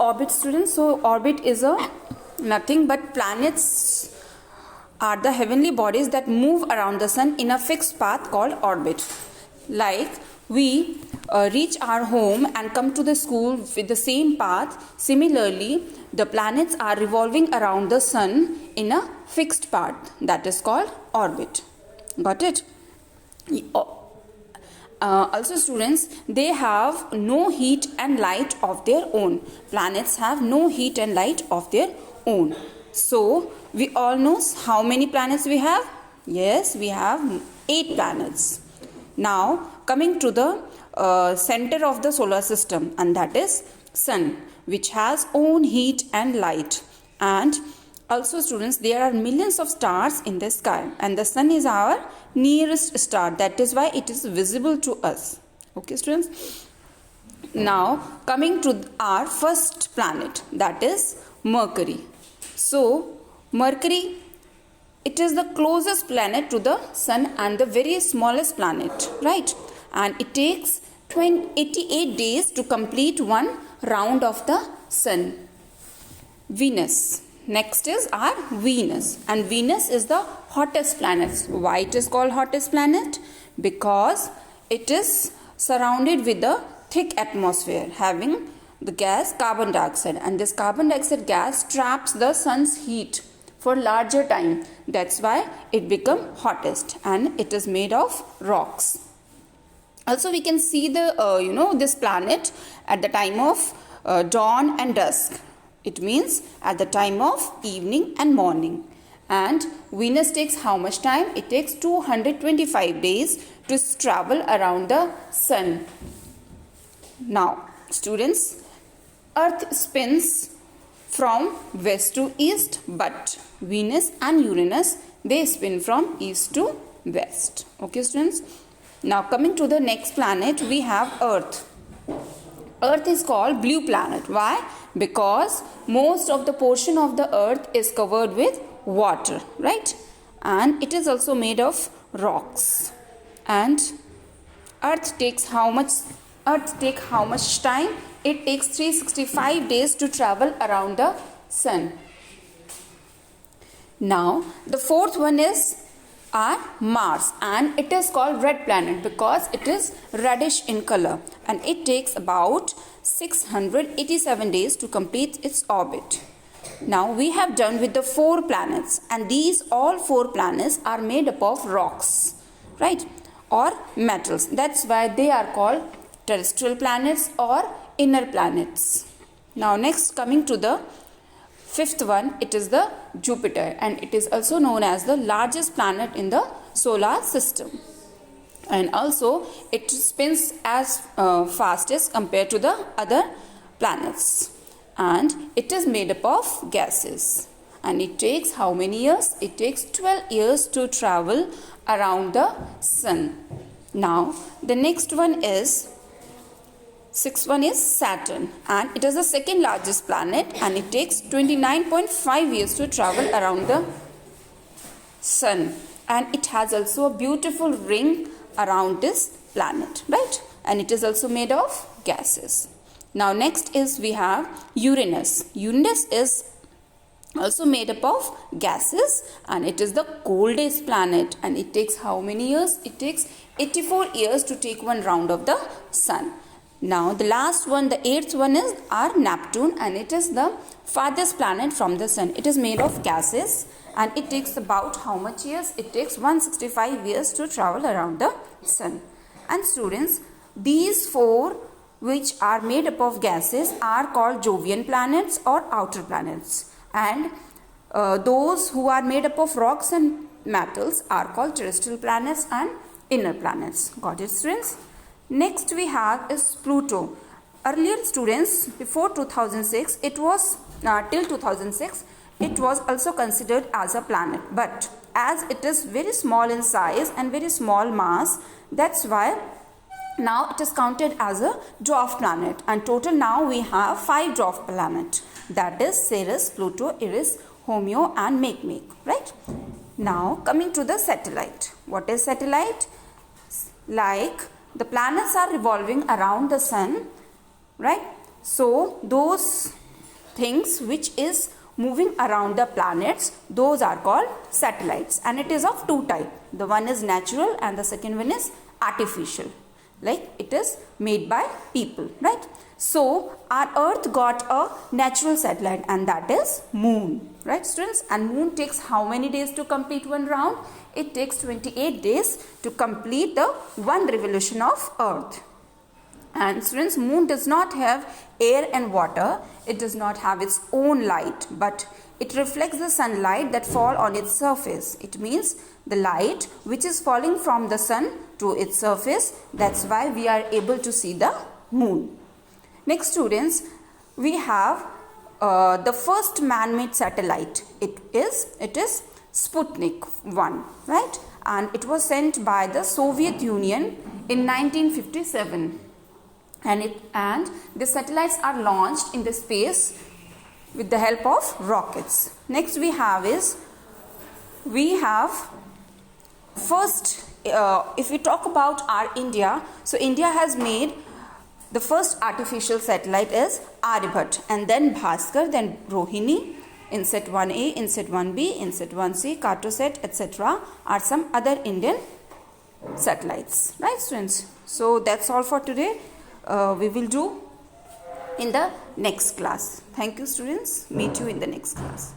orbit, students? So orbit is a nothing but planets are the heavenly bodies that move around the sun in a fixed path called orbit. Like we reach our home and come to the school with the same path. Similarly, the planets are revolving around the sun in a fixed path that is called orbit. Got it? Also students, they have no heat and light of their own. Planets have no heat and light of their own. So we all know how many planets we have? Yes, we have 8 planets. Now coming to the center of the solar system, and that is sun, which has own heat and light. And also students, there are millions of stars in the sky, and the sun is our nearest star. That is why it is visible to us. Okay students. Now coming to our first planet, that is Mercury. So Mercury, it is the closest planet to the sun and the very smallest planet, right? And it takes 88 days to complete one round of the sun. Venus. Next is our Venus, and Venus is the hottest planet. Why it is called hottest planet? Because it is surrounded with a thick atmosphere having the gas carbon dioxide, and this carbon dioxide gas traps the sun's heat for larger time. That's why it become hottest, and it is made of rocks. Also we can see the this planet at the time of dawn and dusk. It means at the time of evening and morning. And Venus takes how much time? It takes 225 days to travel around the sun. Now students, Earth spins from west to east, but Venus and Uranus, they spin from east to west. Okay students. Now coming to the next planet, we have Earth. Earth is called blue planet. Why? Because most of the portion of the earth is covered with water, right? And it is also made of rocks. And Earth takes how much time? It takes 365 days to travel around the sun. Now the fourth one is our Mars, and it is called red planet because it is reddish in color, and it takes about 687 days to complete its orbit. Now we have done with the 4 planets, and these all 4 planets are made up of rocks, right, or metals. That's why they are called terrestrial planets or inner planets. Now next, coming to the 5th one, it is the Jupiter, and it is also known as the largest planet in the solar system. And also it spins as fast as compared to the other planets, and it is made up of gases, and it takes how many years? It takes 12 years to travel around the sun. Now the next one is 6th one is Saturn, and it is the second largest planet, and it takes 29.5 years to travel around the sun, and it has also a beautiful ring around this planet, right? And it is also made of gases. Now next is we have Uranus. Uranus is also made up of gases, and it is the coldest planet, and it takes how many years? It takes 84 years to take one round of the sun. Now the last one, the 8th one, is our Neptune, and it is the farthest planet from the sun. It is made of gases, and it takes about how much years? It takes 165 years to travel around the sun. And students, these 4 which are made up of gases are called Jovian planets or outer planets, and those who are made up of rocks and metals are called terrestrial planets and inner planets. Got it students? Next we have is Pluto. Earlier students, before 2006, it was till 2006 it was also considered as a planet, but as it is very small in size and very small mass, that's why now it is counted as a dwarf planet, and total now we have 5 dwarf planets, that is Ceres, Pluto, Eris, Haumea and Makemake, right? Now coming to the satellite. What is satellite? Like the planets are revolving around the sun, right? So those things which is moving around the planets, those are called satellites, and it is of two types. The one is natural and the second one is artificial, like it is made by people, right? So our earth got a natural satellite, and that is moon, right students? And moon takes how many days to complete one round? It takes 28 days to complete the one revolution of earth. And students, moon does not have air and water. It does not have its own light, but it reflects the sunlight that fall on its surface. It means the light which is falling from the sun to its surface. That's why we are able to see the moon. Next students, we have the first man-made satellite. It is Sputnik 1, right? And it was sent by the Soviet Union in 1957. And the satellites are launched in the space with the help of rockets. Next we have first, if we talk about our India, so India has made the first artificial satellite is Aryabhat, and then Bhaskar, then Rohini, Inset 1A, Inset 1B, Inset 1C, Cartosat, etc. are some other Indian satellites, right students? So that's all for today. We will do in the next class. Thank you students. Meet you in the next class.